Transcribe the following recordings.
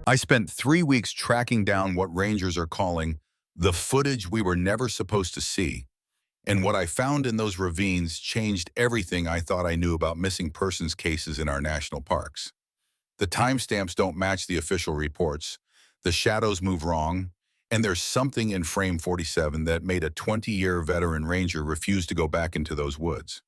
I spent 3 weeks tracking down what rangers are calling the footage we were never supposed to see. And what I found in those ravines changed everything I thought I knew about missing persons cases in our national parks. The timestamps don't match the official reports, the shadows move wrong, and there's something in frame 47 that made a 20-year veteran ranger refuse to go back into those woods.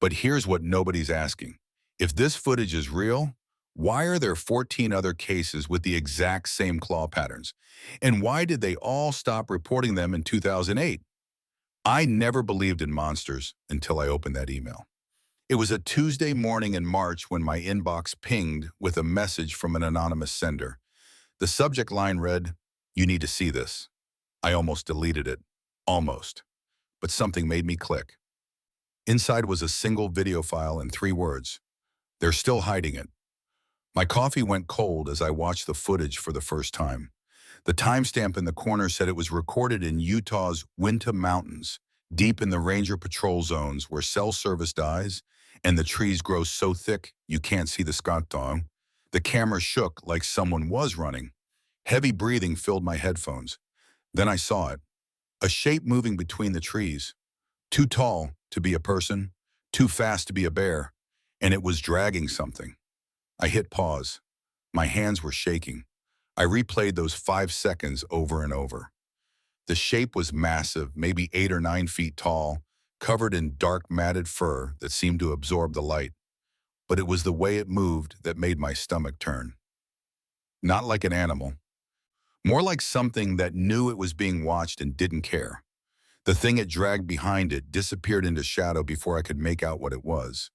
But here's what nobody's asking. If this footage is real, why are there 14 other cases with the exact same claw patterns? And why did they all stop reporting them in 2008? I never believed in monsters until I opened that email. It was a Tuesday morning in March when my inbox pinged with a message from an anonymous sender. The subject line read, "You need to see this." I almost deleted it. Almost. But something made me click. Inside was a single video file and 3 words. They're still hiding it. My coffee went cold as I watched the footage for the first time. The timestamp in the corner said it was recorded in Utah's Winter Mountains, deep in the ranger patrol zones where cell service dies and the trees grow so thick you can't see the stalking. The camera shook like someone was running. Heavy breathing filled my headphones. Then I saw it. A shape moving between the trees. Too tall to be a person, too fast to be a bear, and it was dragging something. I hit pause. My hands were shaking. I replayed those 5 seconds over and over. The shape was massive, maybe 8 or 9 feet tall, covered in dark matted fur that seemed to absorb the light. But it was the way it moved that made my stomach turn. Not like an animal. More like something that knew it was being watched and didn't care. The thing it dragged behind it disappeared into shadow before I could make out what it was.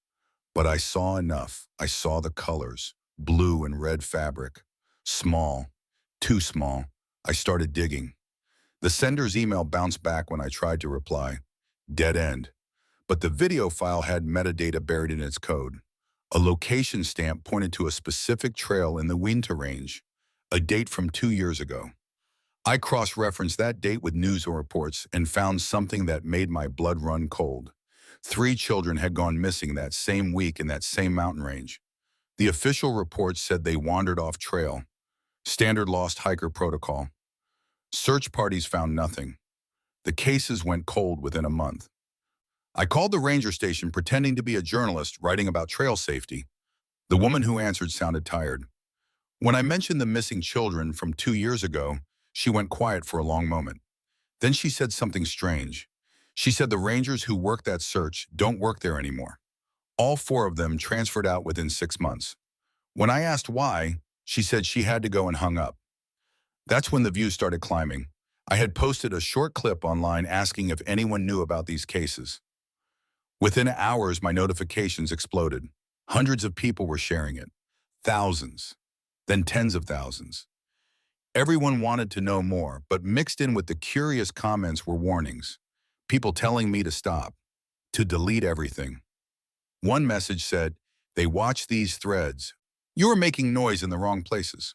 But I saw enough. I saw the colors, blue and red fabric. Small, too small. I started digging. The sender's email bounced back when I tried to reply. Dead end. But the video file had metadata buried in its code. A location stamp pointed to a specific trail in the Winter Range, a date from 2 years ago. I cross-referenced that date with news reports and found something that made my blood run cold. 3 children had gone missing that same week in that same mountain range. The official reports said they wandered off trail. Standard lost hiker protocol. Search parties found nothing. The cases went cold within a month. I called the ranger station pretending to be a journalist writing about trail safety. The woman who answered sounded tired. When I mentioned the missing children from 2 years ago, she went quiet for a long moment. Then she said something strange. She said the rangers who work that search don't work there anymore. All 4 of them transferred out within 6 months. When I asked why, she said she had to go and hung up. That's when the views started climbing. I had posted a short clip online asking if anyone knew about these cases. Within hours, my notifications exploded. Hundreds of people were sharing it. Thousands. Then tens of thousands. Everyone wanted to know more, but mixed in with the curious comments were warnings. People telling me to stop, to delete everything. One message said, "They watch these threads. You are making noise in the wrong places."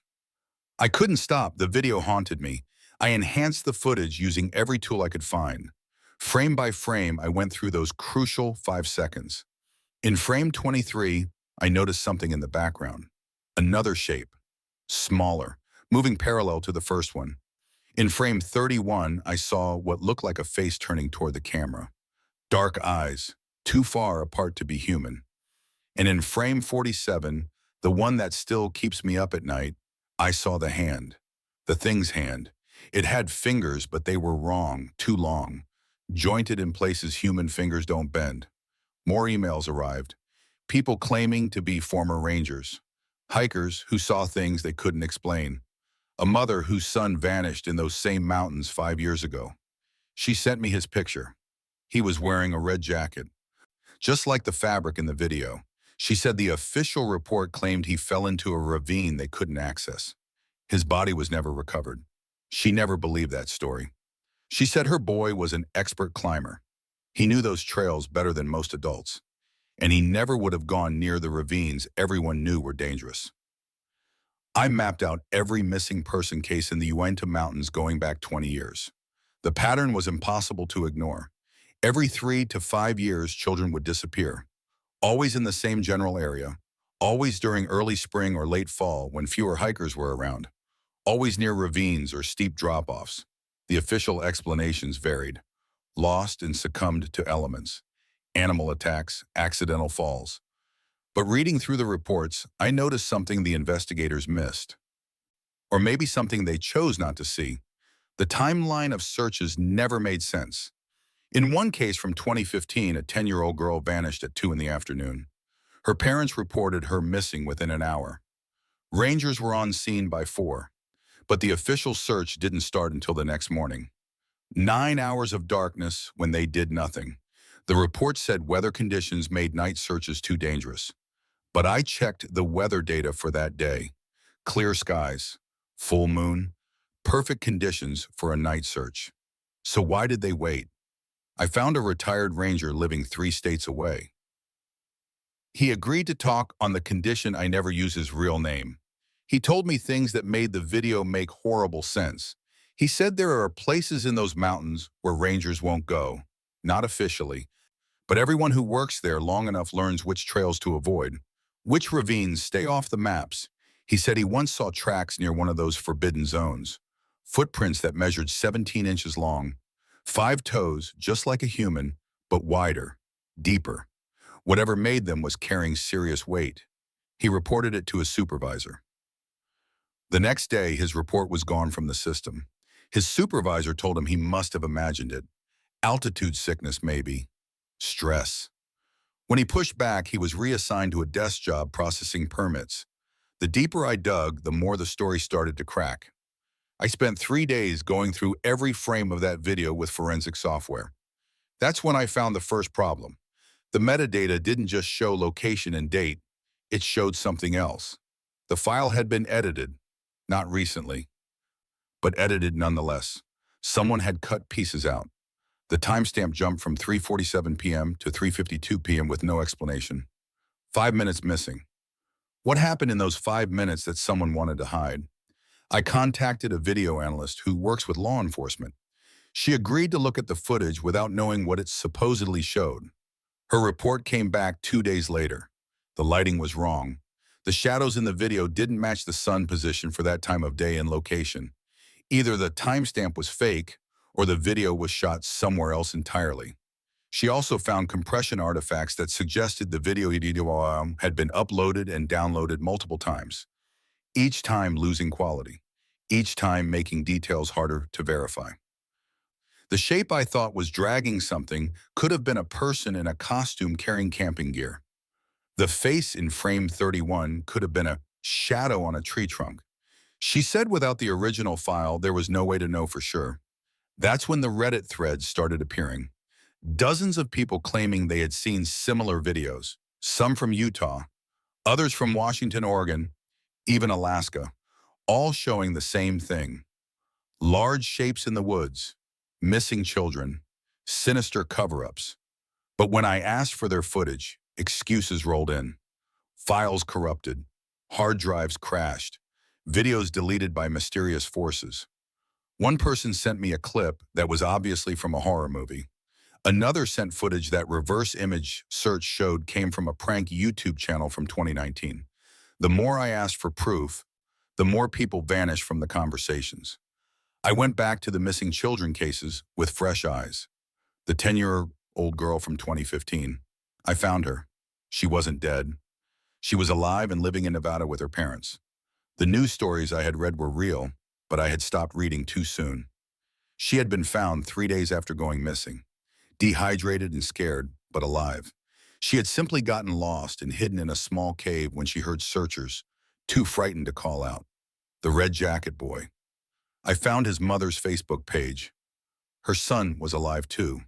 I couldn't stop. The video haunted me. I enhanced the footage using every tool I could find. Frame by frame, I went through those crucial 5 seconds. In frame 23, I noticed something in the background. Another shape. Smaller, moving parallel to the first one. In frame 31, I saw what looked like a face turning toward the camera. Dark eyes, too far apart to be human. And in frame 47, the one that still keeps me up at night, I saw the hand. The thing's hand. It had fingers, but they were wrong, too long. Jointed in places human fingers don't bend. More emails arrived. People claiming to be former rangers. Hikers who saw things they couldn't explain. A mother whose son vanished in those same mountains 5 years ago. She sent me his picture. He was wearing a red jacket, just like the fabric in the video. She said the official report claimed he fell into a ravine they couldn't access. His body was never recovered. She never believed that story. She said her boy was an expert climber. He knew those trails better than most adults, and he never would have gone near the ravines everyone knew were dangerous. I mapped out every missing person case in the Uinta Mountains going back 20 years. The pattern was impossible to ignore. Every 3 to 5 years, children would disappear. Always in the same general area. Always during early spring or late fall when fewer hikers were around. always near ravines or steep drop-offs. The official explanations varied. Lost and succumbed to elements, animal attacks, accidental falls. But reading through the reports, I noticed something the investigators missed. Or maybe something they chose not to see. The timeline of searches never made sense. In one case from 2015, a 10-year-old girl vanished at 2 in the afternoon. Her parents reported her missing within an hour. Rangers were on scene by 4, but the official search didn't start until the next morning. 9 hours of darkness when they did nothing. The report said weather conditions made night searches too dangerous. But I checked the weather data for that day. Clear skies, full moon, perfect conditions for a night search. So why did they wait? I found a retired ranger living 3 states away. He agreed to talk on the condition I never use his real name. He told me things that made the video make horrible sense. He said there are places in those mountains where rangers won't go, not officially, but everyone who works there long enough learns which trails to avoid, which ravines stay off the maps. He said he once saw tracks near one of those forbidden zones, footprints that measured 17 inches long, 5 toes just like a human, but wider, deeper. Whatever made them was carrying serious weight. He reported it to his supervisor. The next day, his report was gone from the system. His supervisor told him he must have imagined it. Altitude sickness, maybe. Stress. When he pushed back, he was reassigned to a desk job processing permits. The deeper I dug, the more the story started to crack. I spent 3 days going through every frame of that video with forensic software. That's when I found the first problem. The metadata didn't just show location and date, it showed something else. The file had been edited, not recently, but edited nonetheless. Someone had cut pieces out. The timestamp jumped from 3:47 p.m. to 3:52 p.m. with no explanation. 5 minutes missing. What happened in those 5 minutes that someone wanted to hide? I contacted a video analyst who works with law enforcement. She agreed to look at the footage without knowing what it supposedly showed. Her report came back 2 days later. The lighting was wrong. The shadows in the video didn't match the sun position for that time of day and location. Either the timestamp was fake or the video was shot somewhere else entirely. She also found compression artifacts that suggested the video had been uploaded and downloaded multiple times, each time losing quality, each time making details harder to verify. The shape I thought was dragging something could have been a person in a costume carrying camping gear. The face in frame 31 could have been a shadow on a tree trunk. She said without the original file, there was no way to know for sure. That's when the Reddit threads started appearing. Dozens of people claiming they had seen similar videos, some from Utah, others from Washington, Oregon, even Alaska, all showing the same thing. Large shapes in the woods, missing children, sinister cover-ups. But when I asked for their footage, excuses rolled in. Files corrupted, hard drives crashed, videos deleted by mysterious forces. One person sent me a clip that was obviously from a horror movie. Another sent footage that reverse image search showed came from a prank YouTube channel from 2019. The more I asked for proof, the more people vanished from the conversations. I went back to the missing children cases with fresh eyes. The 10-year-old girl from 2015. I found her. She wasn't dead. She was alive and living in Nevada with her parents. The news stories I had read were real, but I had stopped reading too soon. She had been found 3 days after going missing. Dehydrated and scared, but alive. She had simply gotten lost and hidden in a small cave when she heard searchers, too frightened to call out. The Red Jacket Boy. I found his mother's Facebook page. Her son was alive too.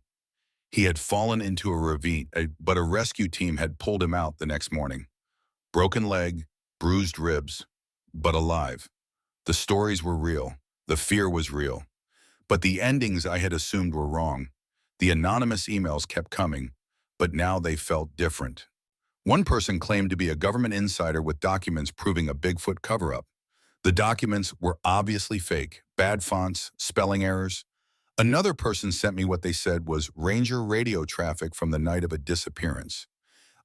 He had fallen into a ravine, but a rescue team had pulled him out the next morning. Broken leg, bruised ribs, but alive. The stories were real. The fear was real. But the endings I had assumed were wrong. The anonymous emails kept coming, but now they felt different. One person claimed to be a government insider with documents proving a Bigfoot cover-up. The documents were obviously fake, bad fonts, spelling errors. Another person sent me what they said was ranger radio traffic from the night of a disappearance.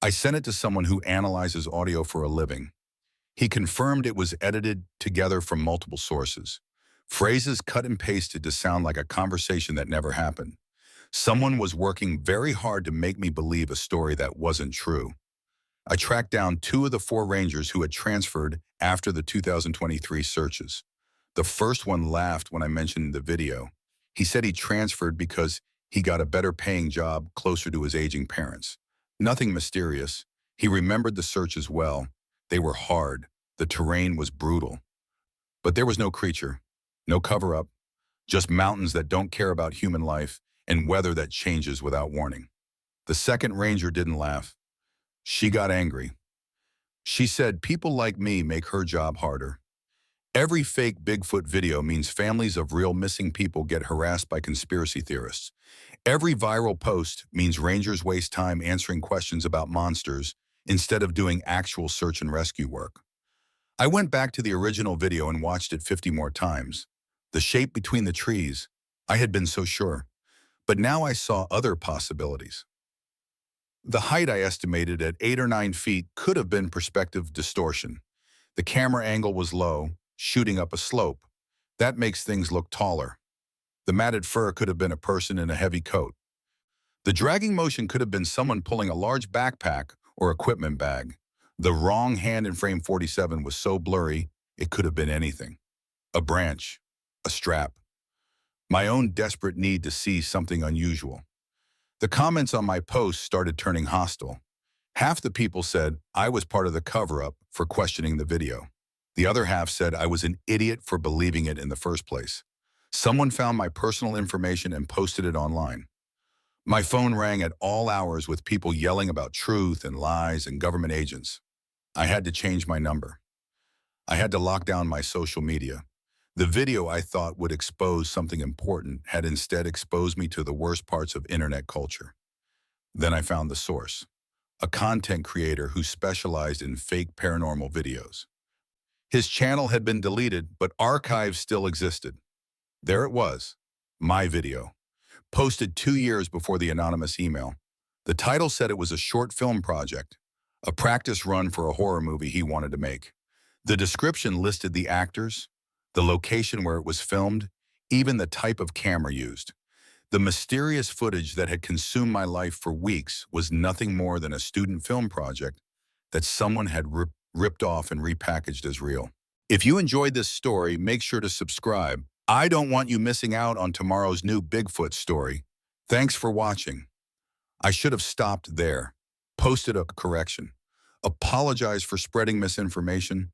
I sent it to someone who analyzes audio for a living. He confirmed it was edited together from multiple sources. Phrases cut and pasted to sound like a conversation that never happened. Someone was working very hard to make me believe a story that wasn't true. I tracked down 2 of the 4 rangers who had transferred after the 2023 searches. The first one laughed when I mentioned the video. He said he transferred because he got a better paying job closer to his aging parents. Nothing mysterious. He remembered the searches well. They were hard. The terrain was brutal. But there was no creature, no cover-up, just mountains that don't care about human life and weather that changes without warning. The second ranger didn't laugh. She got angry. She said people like me make her job harder. Every fake Bigfoot video means families of real missing people get harassed by conspiracy theorists. Every viral post means rangers waste time answering questions about monsters instead of doing actual search and rescue work. I went back to the original video and watched it 50 more times. The shape between the trees, I had been so sure. But now I saw other possibilities. The height I estimated at 8 or 9 feet could have been perspective distortion. The camera angle was low, shooting up a slope. That makes things look taller. The matted fur could have been a person in a heavy coat. The dragging motion could have been someone pulling a large backpack or equipment bag. The wrong hand in frame 47 was so blurry, it could have been anything. A branch, a strap. My own desperate need to see something unusual. The comments on my post started turning hostile. Half the people said I was part of the cover-up for questioning the video. The other half said I was an idiot for believing it in the first place. Someone found my personal information and posted it online. My phone rang at all hours with people yelling about truth and lies and government agents. I had to change my number. I had to lock down my social media. The video I thought would expose something important had instead exposed me to the worst parts of internet culture. Then I found the source, a content creator who specialized in fake paranormal videos. His channel had been deleted, but archives still existed. There it was, my video, posted 2 years before the anonymous email. The title said it was a short film project, a practice run for a horror movie he wanted to make. The description listed the actors, the location where it was filmed, even the type of camera used. The mysterious footage that had consumed my life for weeks was nothing more than a student film project that someone had ripped off and repackaged as real. If you enjoyed this story, make sure to subscribe. I don't want you missing out on tomorrow's new Bigfoot story. Thanks for watching. I should have stopped there, posted a correction, apologized for spreading misinformation,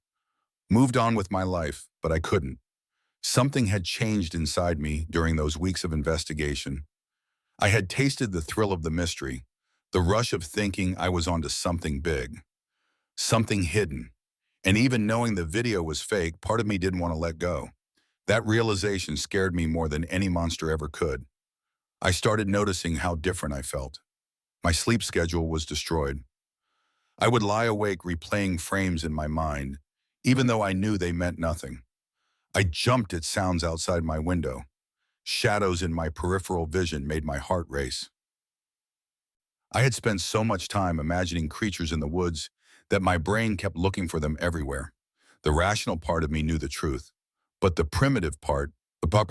moved on with my life, but I couldn't. Something had changed inside me during those weeks of investigation. I had tasted the thrill of the mystery, the rush of thinking I was onto something big, something hidden. And even knowing the video was fake, part of me didn't want to let go. That realization scared me more than any monster ever could. I started noticing how different I felt. My sleep schedule was destroyed. I would lie awake replaying frames in my mind, even though I knew they meant nothing. I jumped at sounds outside my window. Shadows in my peripheral vision made my heart race. I had spent so much time imagining creatures in the woods that my brain kept looking for them everywhere. The rational part of me knew the truth, but the primitive part, the part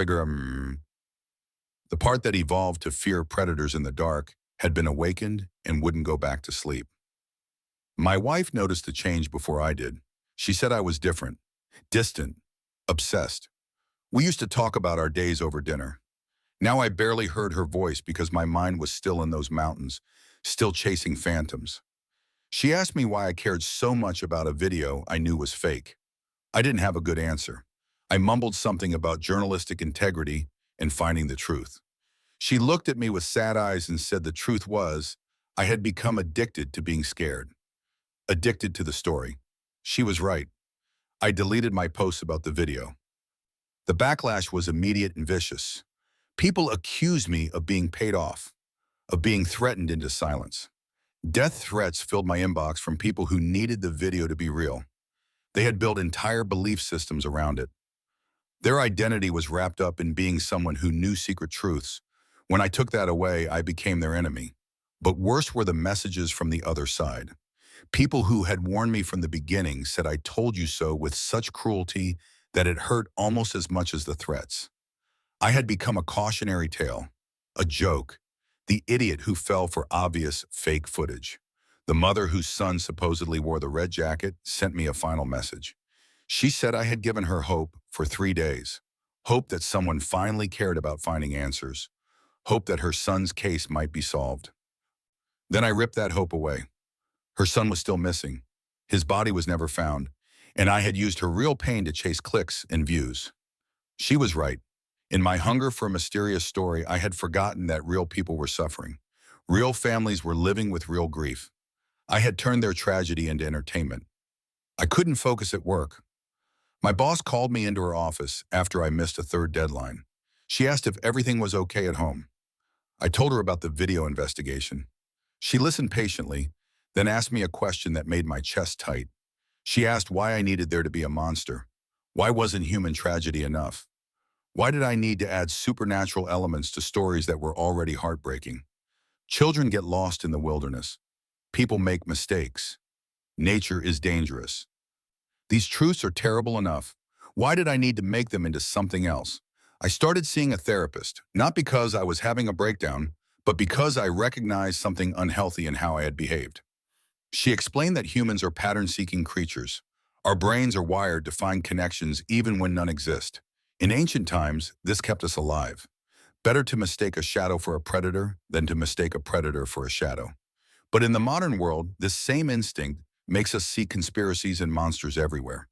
that evolved to fear predators in the dark, had been awakened and wouldn't go back to sleep. My wife noticed the change before I did. She said I was different, distant, obsessed. We used to talk about our days over dinner. Now I barely heard her voice because my mind was still in those mountains, still chasing phantoms. She asked me why I cared so much about a video I knew was fake. I didn't have a good answer. I mumbled something about journalistic integrity and finding the truth. She looked at me with sad eyes and said the truth was, I had become addicted to being scared. Addicted to the story. She was right. I deleted my posts about the video. The backlash was immediate and vicious. People accused me of being paid off, of being threatened into silence. Death threats filled my inbox from people who needed the video to be real. They had built entire belief systems around it. Their identity was wrapped up in being someone who knew secret truths. When I took that away, I became their enemy. But worse were the messages from the other side. People who had warned me from the beginning said I told you so with such cruelty that it hurt almost as much as the threats. I had become a cautionary tale, a joke, the idiot who fell for obvious fake footage. The mother whose son supposedly wore the red jacket sent me a final message. She said I had given her hope for 3 days. Hope that someone finally cared about finding answers. Hope that her son's case might be solved. Then I ripped that hope away. Her son was still missing. His body was never found, and I had used her real pain to chase clicks and views. She was right. In my hunger for a mysterious story, I had forgotten that real people were suffering. Real families were living with real grief. I had turned their tragedy into entertainment. I couldn't focus at work. My boss called me into her office after I missed a third deadline. She asked if everything was okay at home. I told her about the video investigation. She listened patiently, then asked me a question that made my chest tight. She asked why I needed there to be a monster. Why wasn't human tragedy enough? Why did I need to add supernatural elements to stories that were already heartbreaking? Children get lost in the wilderness. People make mistakes. Nature is dangerous. These truths are terrible enough. Why did I need to make them into something else? I started seeing a therapist, not because I was having a breakdown, but because I recognized something unhealthy in how I had behaved. She explained that humans are pattern-seeking creatures. Our brains are wired to find connections even when none exist. In ancient times, this kept us alive. Better to mistake a shadow for a predator than to mistake a predator for a shadow. But in the modern world, this same instinct makes us see conspiracies and monsters everywhere.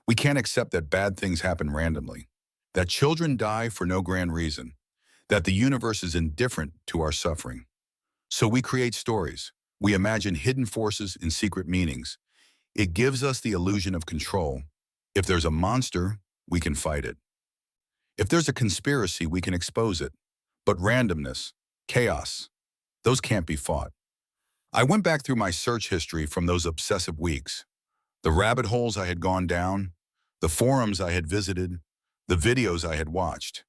We can't accept that bad things happen randomly, that children die for no grand reason, that the universe is indifferent to our suffering. So we create stories. We imagine hidden forces and secret meanings. It gives us the illusion of control. If there's a monster, we can fight it. If there's a conspiracy, we can expose it. But randomness, chaos, those can't be fought. I went back through my search history from those obsessive weeks. The rabbit holes I had gone down, the forums I had visited, the videos I had watched.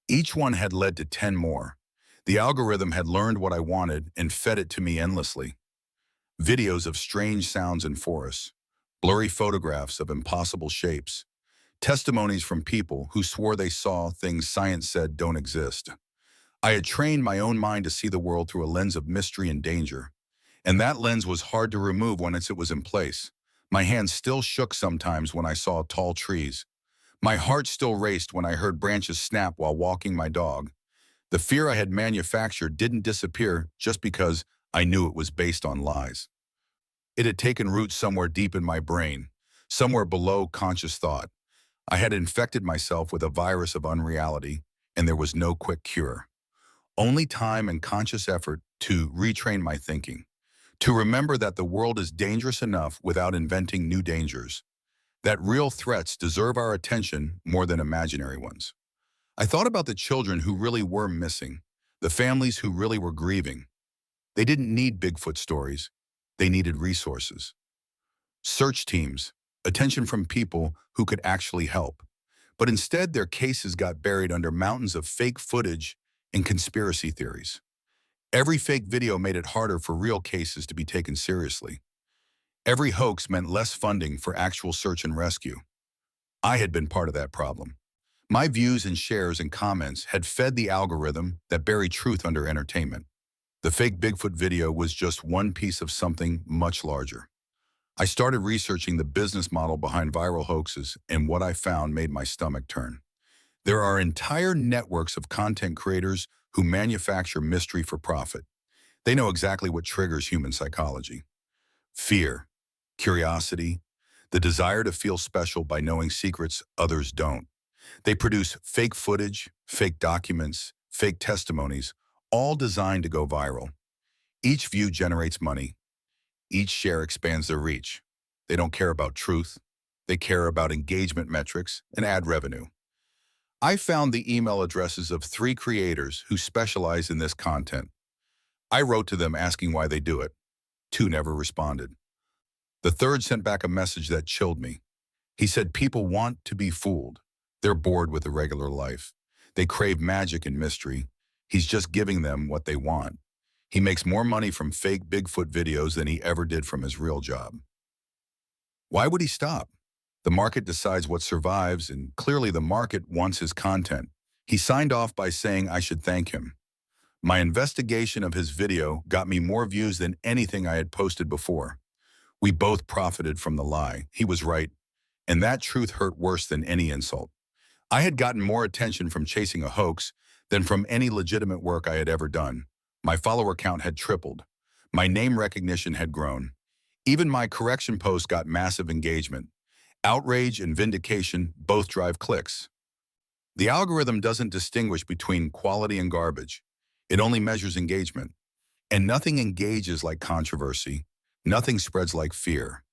Each one had led to 10 more. The algorithm had learned what I wanted and fed it to me endlessly. Videos of strange sounds in forests, blurry photographs of impossible shapes, testimonies from people who swore they saw things science said don't exist. I had trained my own mind to see the world through a lens of mystery and danger. And that lens was hard to remove once it was in place. My hands still shook sometimes when I saw tall trees. My heart still raced when I heard branches snap while walking my dog. The fear I had manufactured didn't disappear just because I knew it was based on lies. It had taken root somewhere deep in my brain, somewhere below conscious thought. I had infected myself with a virus of unreality, and there was no quick cure. Only time and conscious effort to retrain my thinking, to remember that the world is dangerous enough without inventing new dangers, that real threats deserve our attention more than imaginary ones. I thought about the children who really were missing, the families who really were grieving. They didn't need Bigfoot stories. They needed resources. Search teams, attention from people who could actually help. But instead, their cases got buried under mountains of fake footage and conspiracy theories. Every fake video made it harder for real cases to be taken seriously. Every hoax meant less funding for actual search and rescue. I had been part of that problem. My views and shares and comments had fed the algorithm that buried truth under entertainment. The fake Bigfoot video was just one piece of something much larger. I started researching the business model behind viral hoaxes, and what I found made my stomach turn. There are entire networks of content creators who manufacture mystery for profit. They know exactly what triggers human psychology. Fear, curiosity, the desire to feel special by knowing secrets others don't. They produce fake footage, fake documents, fake testimonies, all designed to go viral. Each view generates money. Each share expands their reach. They don't care about truth. They care about engagement metrics and ad revenue. I found the email addresses of 3 creators who specialize in this content. I wrote to them asking why they do it. 2 never responded. The third sent back a message that chilled me. He said people want to be fooled. They're bored with a regular life. They crave magic and mystery. He's just giving them what they want. He makes more money from fake Bigfoot videos than he ever did from his real job. Why would he stop? The market decides what survives, and clearly the market wants his content. He signed off by saying I should thank him. My investigation of his video got me more views than anything I had posted before. We both profited from the lie. He was right, and that truth hurt worse than any insult. I had gotten more attention from chasing a hoax than from any legitimate work I had ever done. My follower count had tripled. My name recognition had grown. Even my correction post got massive engagement. Outrage and vindication both drive clicks. The algorithm doesn't distinguish between quality and garbage. It only measures engagement. And nothing engages like controversy. Nothing spreads like fear.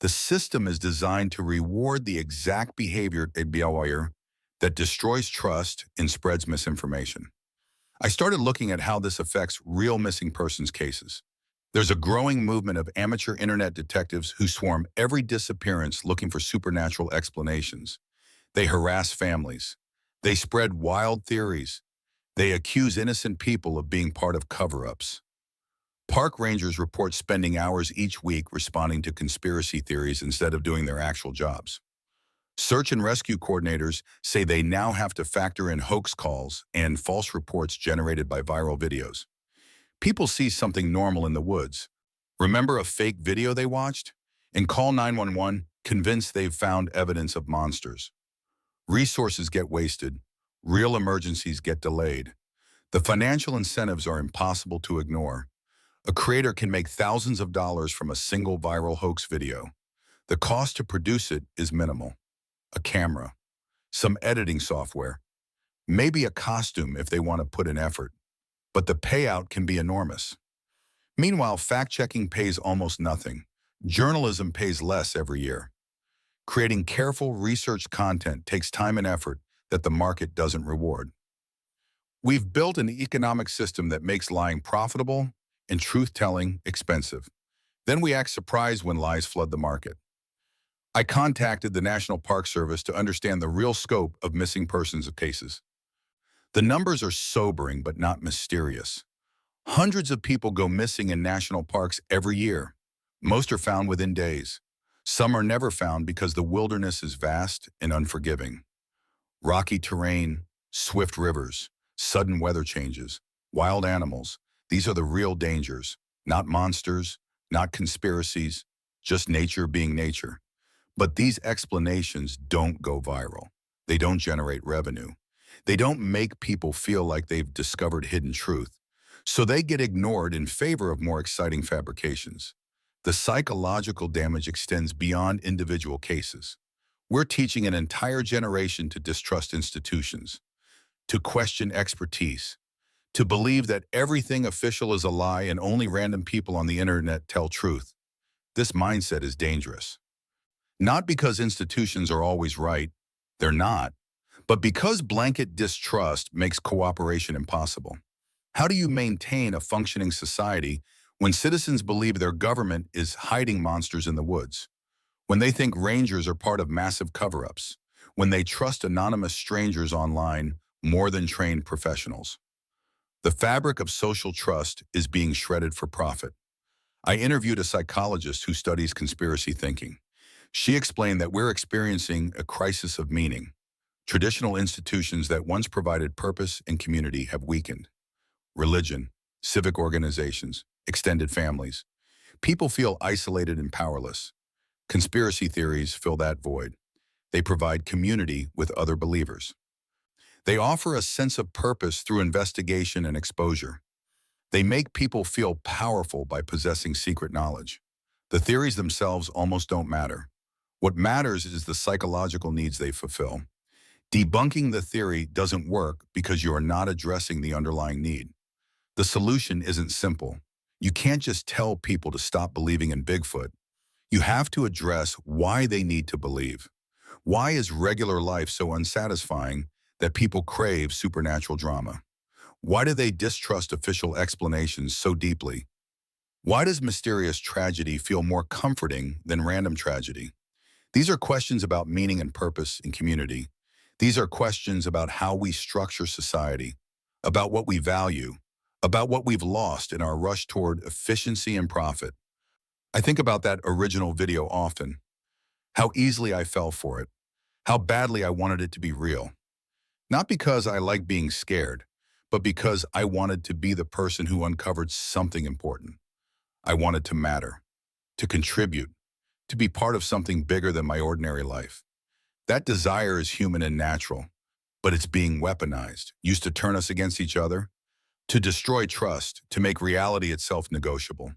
The system is designed to reward the exact behavior that destroys trust and spreads misinformation. I started looking at how this affects real missing persons cases. There's a growing movement of amateur internet detectives who swarm every disappearance looking for supernatural explanations. They harass families. They spread wild theories. They accuse innocent people of being part of cover-ups. Park rangers report spending hours each week responding to conspiracy theories instead of doing their actual jobs. Search and rescue coordinators say they now have to factor in hoax calls and false reports generated by viral videos. People see something normal in the woods, remember a fake video they watched, and call 911 convinced they've found evidence of monsters. Resources get wasted. Real emergencies get delayed. The financial incentives are impossible to ignore. A creator can make thousands of dollars from a single viral hoax video. The cost to produce it is minimal. A camera, some editing software, maybe a costume if they want to put in effort. But the payout can be enormous. Meanwhile, fact-checking pays almost nothing. Journalism pays less every year. Creating careful, researched content takes time and effort that the market doesn't reward. We've built an economic system that makes lying profitable and truth-telling expensive. Then we act surprised when lies flood the market. I contacted the National Park Service to understand the real scope of missing persons cases. The numbers are sobering but not mysterious. Hundreds of people go missing in national parks every year. Most are found within days. Some are never found because the wilderness is vast and unforgiving. Rocky terrain, swift rivers, sudden weather changes, wild animals. These are the real dangers, not monsters, not conspiracies, just nature being nature. But these explanations don't go viral. They don't generate revenue. They don't make people feel like they've discovered hidden truth. So they get ignored in favor of more exciting fabrications. The psychological damage extends beyond individual cases. We're teaching an entire generation to distrust institutions, to question expertise, to believe that everything official is a lie and only random people on the internet tell truth. This mindset is dangerous. Not because institutions are always right, they're not, but because blanket distrust makes cooperation impossible. How do you maintain a functioning society when citizens believe their government is hiding monsters in the woods? When they think rangers are part of massive cover-ups? When they trust anonymous strangers online more than trained professionals? The fabric of social trust is being shredded for profit. I interviewed a psychologist who studies conspiracy thinking. She explained that we're experiencing a crisis of meaning. Traditional institutions that once provided purpose and community have weakened. Religion, civic organizations, extended families. People feel isolated and powerless. Conspiracy theories fill that void. They provide community with other believers. They offer a sense of purpose through investigation and exposure. They make people feel powerful by possessing secret knowledge. The theories themselves almost don't matter. What matters is the psychological needs they fulfill. Debunking the theory doesn't work because you are not addressing the underlying need. The solution isn't simple. You can't just tell people to stop believing in Bigfoot. You have to address why they need to believe. Why is regular life so unsatisfying that people crave supernatural drama? Why do they distrust official explanations so deeply? Why does mysterious tragedy feel more comforting than random tragedy? These are questions about meaning and purpose in community. These are questions about how we structure society, about what we value, about what we've lost in our rush toward efficiency and profit. I think about that original video often, how easily I fell for it, how badly I wanted it to be real. Not because I like being scared, but because I wanted to be the person who uncovered something important. I wanted to matter, to contribute, to be part of something bigger than my ordinary life. That desire is human and natural, but it's being weaponized, used to turn us against each other, to destroy trust, to make reality itself negotiable.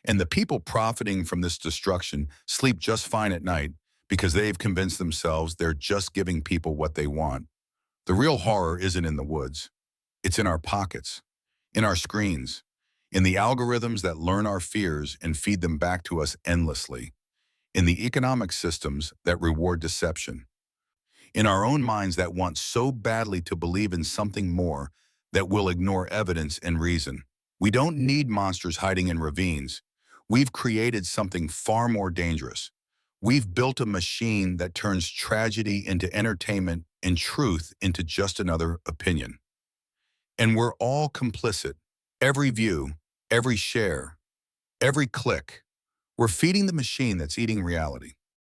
And the people profiting from this destruction sleep just fine at night because they've convinced themselves they're just giving people what they want. The real horror isn't in the woods. It's in our pockets, in our screens, in the algorithms that learn our fears and feed them back to us endlessly, in the economic systems that reward deception, in our own minds that want so badly to believe in something more that will ignore evidence and reason. We don't need monsters hiding in ravines. We've created something far more dangerous. We've built a machine that turns tragedy into entertainment and truth into just another opinion. And we're all complicit. Every view, every share, every click. We're feeding the machine that's eating reality.